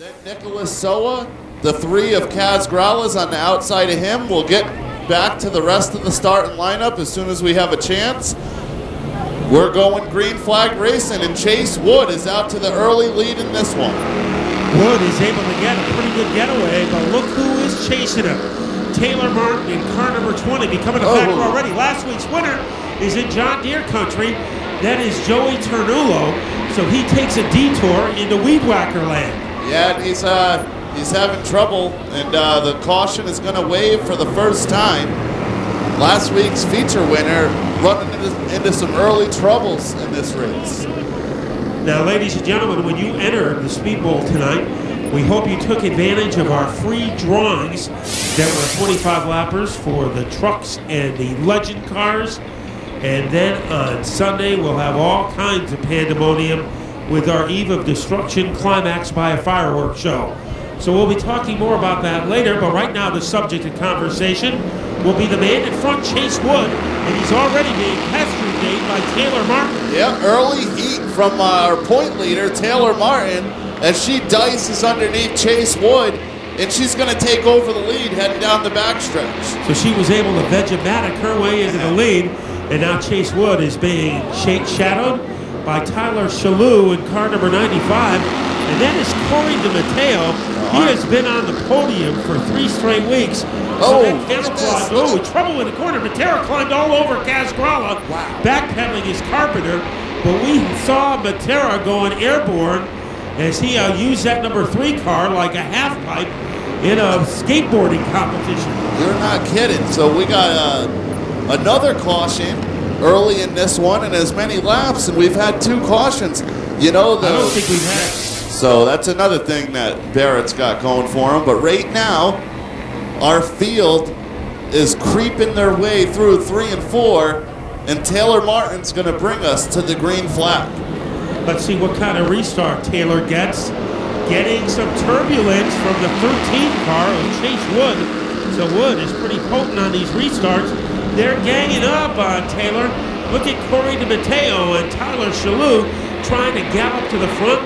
Then Nicholas Soa, the three of Kaz Growlers on the outside of him. We'll get back to the rest of the starting lineup as soon as we have a chance. We're going green flag racing, and Chase Wood is out to the early lead in this one. Wood is able to get a pretty good getaway, but look who is chasing him. Taylor Martin in car number 20 becoming a factor already. Last week's winner is in John Deere country. That is Joey Ternullo, so he takes a detour into Weed Whacker land. Yeah, and he's having trouble, and the caution is going to wave for the first time. Last week's feature winner running into some early troubles in this race. Now, ladies and gentlemen, when you enter the Speed Bowl tonight, we hope you took advantage of our free drawings that were 25 lappers for the trucks and the legend cars. And then on Sunday, we'll have all kinds of pandemonium with our Eve of Destruction climax by a fireworks show. So we'll be talking more about that later, but right now the subject of conversation will be the man in front, Chase Wood, and he's already being pestered by Taylor Martin. Yeah, early heat from our point leader, Taylor Martin, as she dices underneath Chase Wood, and she's going to take over the lead heading down the backstretch. So she was able to vegematic her way into the lead, and now Chase Wood is being shadowed by Tyler Shalhoub in car number 95. And that is Corey DeMatteo. He has been on the podium for 3 straight weeks. So that camouflage, trouble in the corner. Matera climbed all over Casgrala, backpedaling his carpenter. But we saw Matera going airborne as he used that number 3 car like a half pipe in a skateboarding competition. You're not kidding. So we got another caution early in this one, and as many laps, and we've had 2 cautions. You know, I don't think we've had. So that's another thing that Barrett's got going for him. But right now, our field is creeping their way through 3 and 4, and Taylor Martin's going to bring us to the green flag. Let's see what kind of restart Taylor gets. Getting some turbulence from the 13 car of Chase Wood. So Wood is pretty potent on these restarts. They're ganging up on Taylor. Look at Corey DeMatteo and Tyler Shalhoub trying to gallop to the front,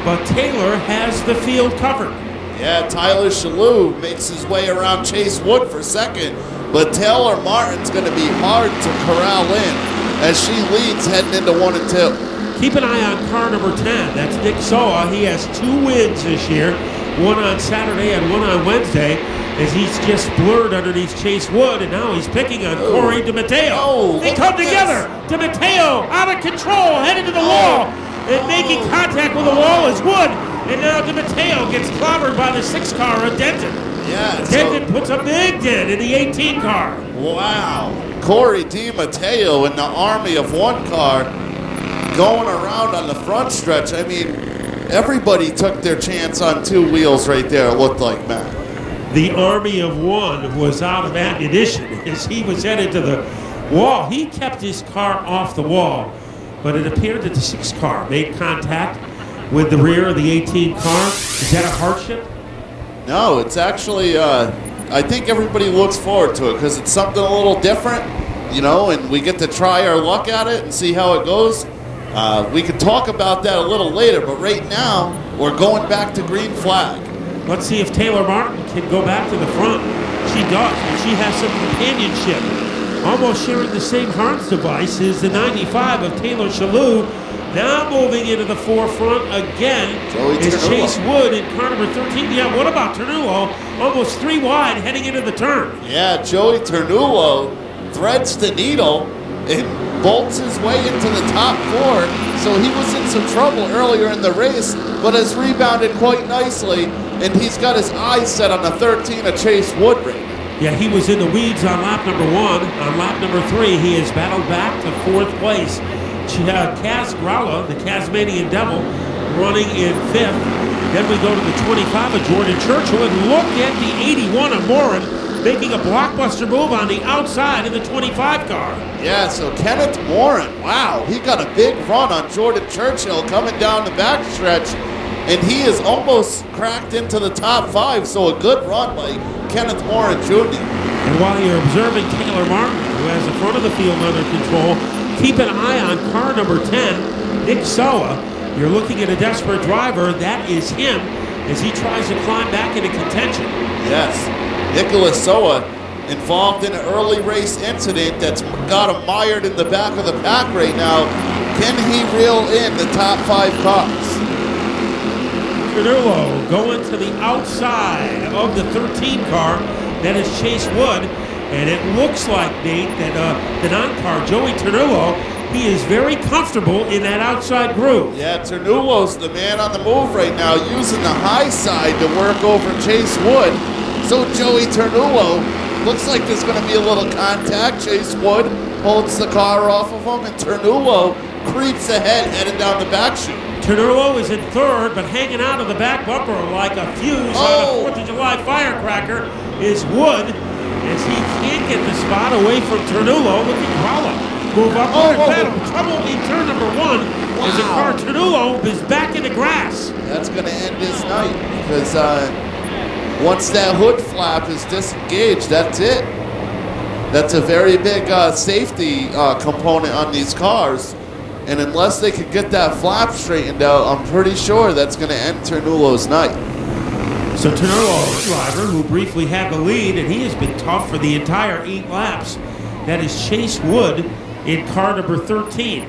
but Taylor has the field covered. Yeah, Tyler Shalhoub makes his way around Chase Wood for second, but Taylor Martin's going to be hard to corral in as she leads heading into 1 and 2. Keep an eye on car number 10. That's Nick Soa. He has 2 wins this year, one on Saturday and one on Wednesday, as he's just blurred underneath Chase Wood, and now he's picking on Corey DeMatteo. They come together. DeMatteo out of control, headed to the wall, and making contact with the wall is Wood. And now DeMatteo gets clobbered by the 6 car of Denton. Yeah. Denton puts a big dent in the 18 car. Wow. Corey DeMatteo in the army of 1 car going around on the front stretch. I mean, everybody took their chance on 2 wheels right there, it looked like, Matt. The army of 1 was out of ammunition as he was headed to the wall. He kept his car off the wall, but it appeared that the 6 car made contact with the rear of the 18 car. Is that a hardship? No, it's actually, I think everybody looks forward to it because it's something a little different, you know, and we get to try our luck at it and see how it goes. We can talk about that a little later, but right now, we're going back to green flag. Let's see if Taylor Martin can go back to the front. She does, but she has some companionship. Almost sharing the same harness device is the 95 of Taylor Shalhoub. Now moving into the forefront again is Chase Wood in car number 13. Yeah, what about Ternullo? Almost 3 wide heading into the turn. Yeah, Joey Ternullo threads the needle and bolts his way into the top 4. So he was in some trouble earlier in the race, but has rebounded quite nicely. And he's got his eyes set on the 13 of Chase Wood right now. Yeah, he was in the weeds on lap number 1. On lap number 3, he has battled back to 4th place. Kaz Growler, the Tasmanian Devil, running in 5th. Then we go to the 25 of Jordan Churchill, and look at the 81 of Morin making a blockbuster move on the outside of the 25 car. Yeah, so Kenneth Morin, wow, he got a big run on Jordan Churchill coming down the backstretch, and he is almost cracked into the top 5, so a good run by Kenneth Morin Jr. And while you're observing Taylor Martin, who has the front of the field under control, keep an eye on car number 10, Nick Soa. You're looking at a desperate driver. That is him. as he tries to climb back into contention. Yes. Nicholas Soa involved in an early race incident that's got him mired in the back of the pack right now. Can he reel in the top 5 cars? Ternullo going to the outside of the 13 car. That is Chase Wood. And it looks like, Nate, that the 9 car, Joey Ternullo, he is very comfortable in that outside groove. Yeah, Ternullo's the man on the move right now, using the high side to work over Chase Wood. So Joey Ternullo, looks like there's going to be a little contact. Chase Wood holds the car off of him, and Ternullo creeps ahead, headed down the back chute. Ternullo is in 3rd, but hanging out of the back bumper like a fuse on a 4th of July firecracker is Wood, as he can't get the spot away from Ternullo. Look at Gralla move up on pedal. Trouble in turn number 1 as the car Ternullo is back in the grass. That's going to end his night, because once that hood flap is disengaged, that's it. That's a very big safety component on these cars. And unless they could get that flap straightened out, I'm pretty sure that's going to end Ternullo's night. So Ternullo, driver who briefly had the lead, and he has been tough for the entire 8 laps. That is Chase Wood in car number 13.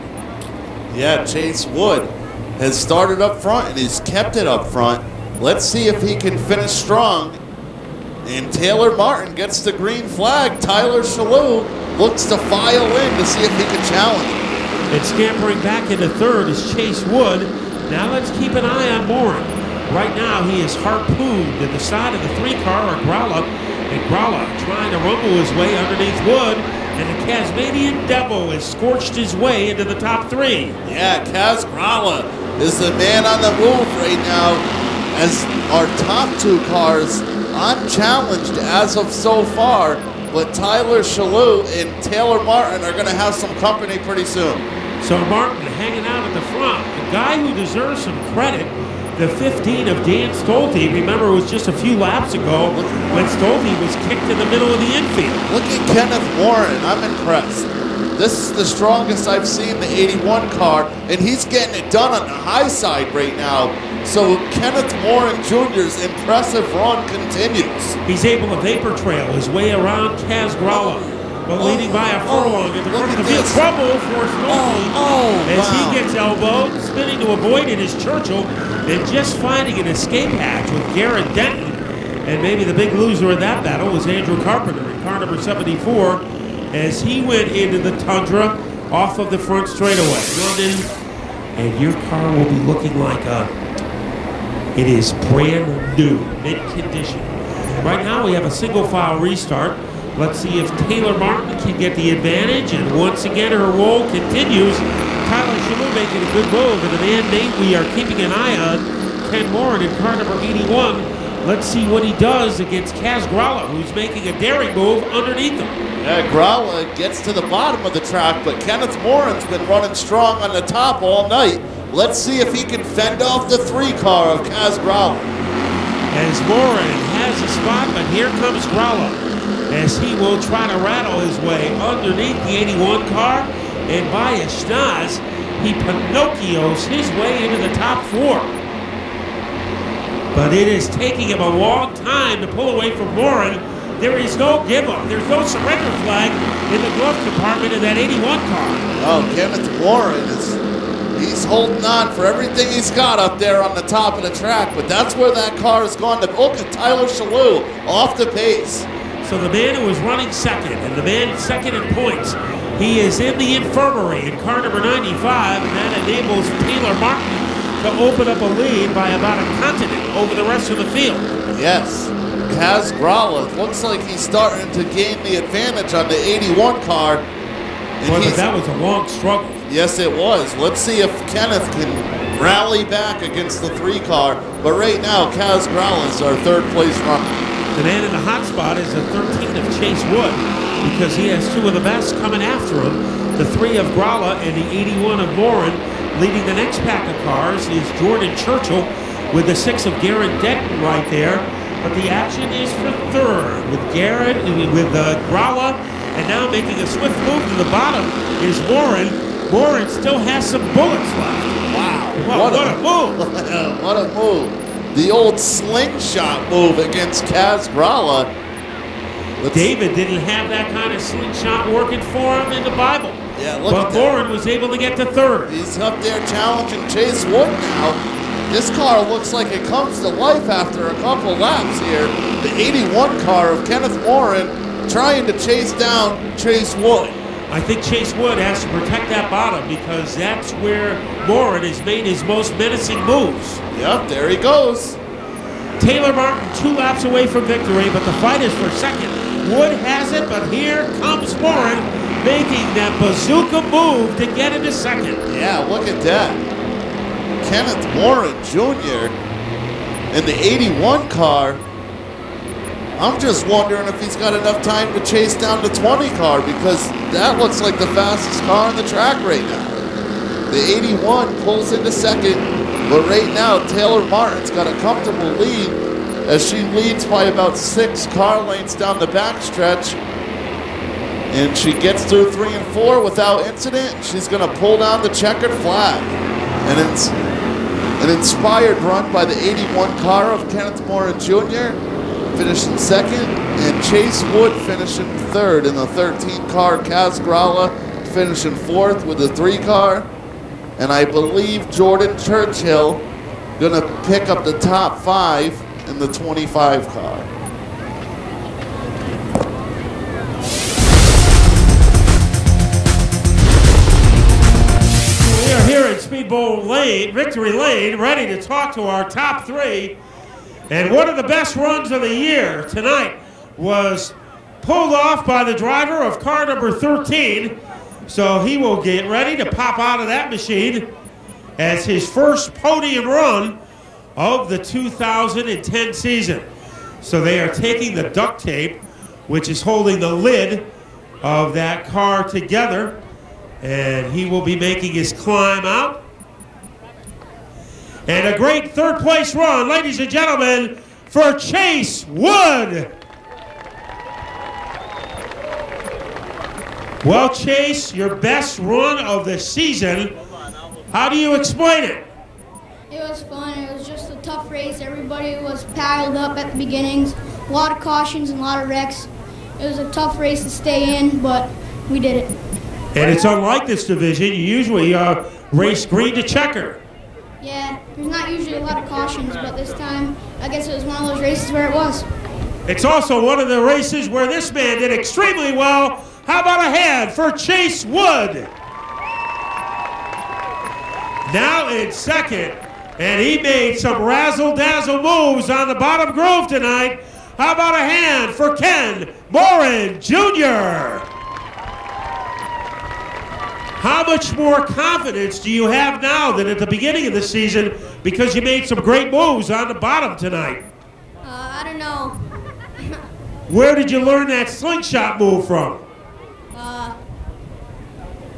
Yeah, Chase Wood has started up front and he's kept it up front. Let's see if he can finish strong. And Taylor Martin gets the green flag. Tyler Shalhoub looks to file in to see if he can challenge him. And scampering back into 3rd is Chase Wood. Now let's keep an eye on Morin. Right now he is harpooned to the side of the 3 car of Gralla. And Gralla trying to rumble his way underneath Wood. And the Tasmanian Devil has scorched his way into the top 3. Yeah, Kaz Gralla is the man on the move right now, as our top 2 cars unchallenged as of so far. But Tyler Shalhoub and Taylor Martin are going to have some company pretty soon. So Martin hanging out at the front. The guy who deserves some credit, the 15 of Dan Stolte. Remember, it was just a few laps ago when Stolte was kicked in the middle of the infield. Look at Kenneth Warren. I'm impressed. This is the strongest I've seen the 81 car, and he's getting it done on the high side right now. So Kenneth Warren Jr.'s impressive run continues. He's able to vapor trail his way around Kaz Gralla, but leading by a furlong in the front of the field. Trouble for Stolte as he gets elbowed, spinning to avoid it is Churchill, and just finding an escape hatch with Garrett Denton. And maybe the big loser in that battle was Andrew Carpenter in car number 74, as he went into the Tundra off of the front straightaway. London, and your car will be looking like it is brand new, mid-condition. Right now we have a single file restart. Let's see if Taylor Martin can get the advantage, and once again her roll continues. Tyler Shalhoub making a good move, and the man Nate we are keeping an eye on, Ken Morin in car number 81. Let's see what he does against Kaz Gralla, who's making a daring move underneath him. Yeah, Gralla gets to the bottom of the track, but Kenneth Morin's been running strong on the top all night. Let's see if he can fend off the 3 car of Kaz Gralla. As Morin has a spot, but here comes Gralla, as he will try to rattle his way underneath the 81 car, and by a schnoz, he Pinocchios his way into the top 4. But it is taking him a long time to pull away from Morin. There is no give up. There's no surrender flag in the glove compartment of that 81 car. Oh, Kenneth Morin he's holding on for everything he's got up there on the top of the track, but that's where that car has gone. Look at Tyler Shalhoub off the pace. So the man who was running second, and the man second in points, he is in the infirmary in car number 95, and that enables Taylor Martin to open up a lead by about a continent over the rest of the field. Yes, Kaz Gralla looks like he's starting to gain the advantage on the 81 car. Well, but that was a long struggle. Yes, it was. Let's see if Kenneth can rally back against the 3 car. But right now, Kaz Gralla is our 3rd place runner. The man in the hot spot is the 13 of Chase Wood, because he has 2 of the best coming after him. The 3 of Gralla and the 81 of Morin. Leading the next pack of cars is Jordan Churchill with the 6 of Garrett Denton right there. But the action is for 3rd with Garrett, with Gralla, and now making a swift move to the bottom is Morin. Morin still has some bullets left. Wow. What a move. What a move. the old slingshot move against Kaz Gralla. David didn't have that kind of slingshot working for him in the Bible. Yeah, look at that. But Morin was able to get to third. He's up there challenging Chase Wood now. This car looks like it comes to life after a couple laps here. The 81 car of Kenneth Morin trying to chase down Chase Wood. I think Chase Wood has to protect that bottom because that's where Morin has made his most menacing moves. Yep, there he goes. Taylor Martin 2 laps away from victory, but the fight is for second. Wood has it, but here comes Morin making that bazooka move to get into second. Yeah, look at that. Kenneth Morin Jr. in the 81 car. I'm just wondering if he's got enough time to chase down the 20 car because that looks like the fastest car on the track right now. The 81 pulls into second, but right now Taylor Martin's got a comfortable lead as she leads by about 6 car lengths down the backstretch. And she gets through 3 and 4 without incident. She's going to pull down the checkered flag. And it's an inspired run by the 81 car of Kenneth Morin Jr. finishing second, and Chase Wood finishing third in the 13 car. Kaz Gralla finishing fourth with the 3 car. And I believe Jordan Churchill going to pick up the top 5 in the 25 car. We are here at Speedboat Lane, Victory Lane, ready to talk to our top 3. And one of the best runs of the year tonight was pulled off by the driver of car number 13. So he will get ready to pop out of that machine as his first podium run of the 2010 season. So they are taking the duct tape, which is holding the lid of that car together, and he will be making his climb out. And a great third place run, ladies and gentlemen, for Chase Wood. Well, Chase, your best run of the season. How do you explain it? It was fun. It was just a tough race. Everybody was piled up at the beginnings. A lot of cautions and a lot of wrecks. It was a tough race to stay in, but we did it. And it's unlike this division. You usually race green to checker. Yeah, there's not usually a lot of cautions, but this time, I guess it was one of those races where it was. It's also one of the races where this man did extremely well. How about a hand for Chase Wood? Now in second, and he made some razzle-dazzle moves on the bottom groove tonight. How about a hand for Ken Morin Jr.? How much more confidence do you have now than at the beginning of the season because you made some great moves on the bottom tonight? I don't know. Where did you learn that slingshot move from?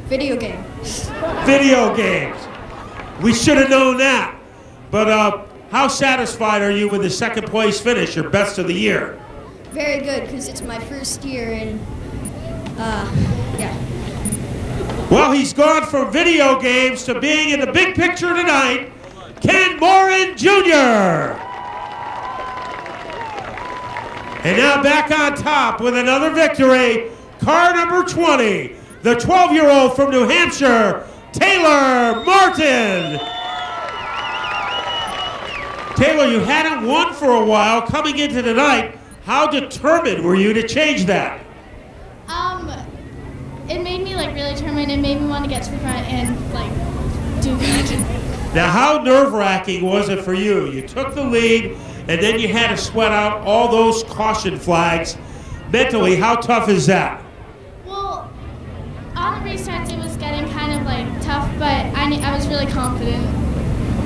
Video games. Video games. We should have known that. But how satisfied are you with the second place finish, your best of the year? Very good, because it's my first year, and yeah. Well, he's gone from video games to being in the big picture tonight, Ken Morin Jr. And now back on top with another victory, car number 20, the 12-year-old from New Hampshire, Taylor Martin. Taylor, you hadn't won for a while coming into tonight. How determined were you to change that? It made me really determined. It made me want to get to the front and do good. Now, how nerve-wracking was it for you? You took the lead, and then you had to sweat out all those caution flags. Mentally, how tough is that? Well, on the restarts, it was getting kind of tough, but I was really confident.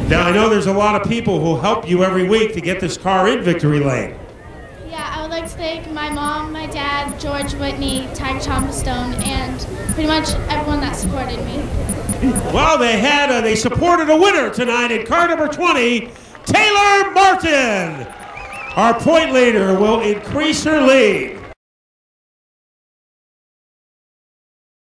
Now, I know there's a lot of people who help you every week to get this car in victory lane. Yeah, I would like to thank my mom, my dad, George Whitney, Tiger Tombstone, and pretty much everyone that supported me. Well, they supported a winner tonight in car number 20, Taylor Martin. Our point leader will increase her lead.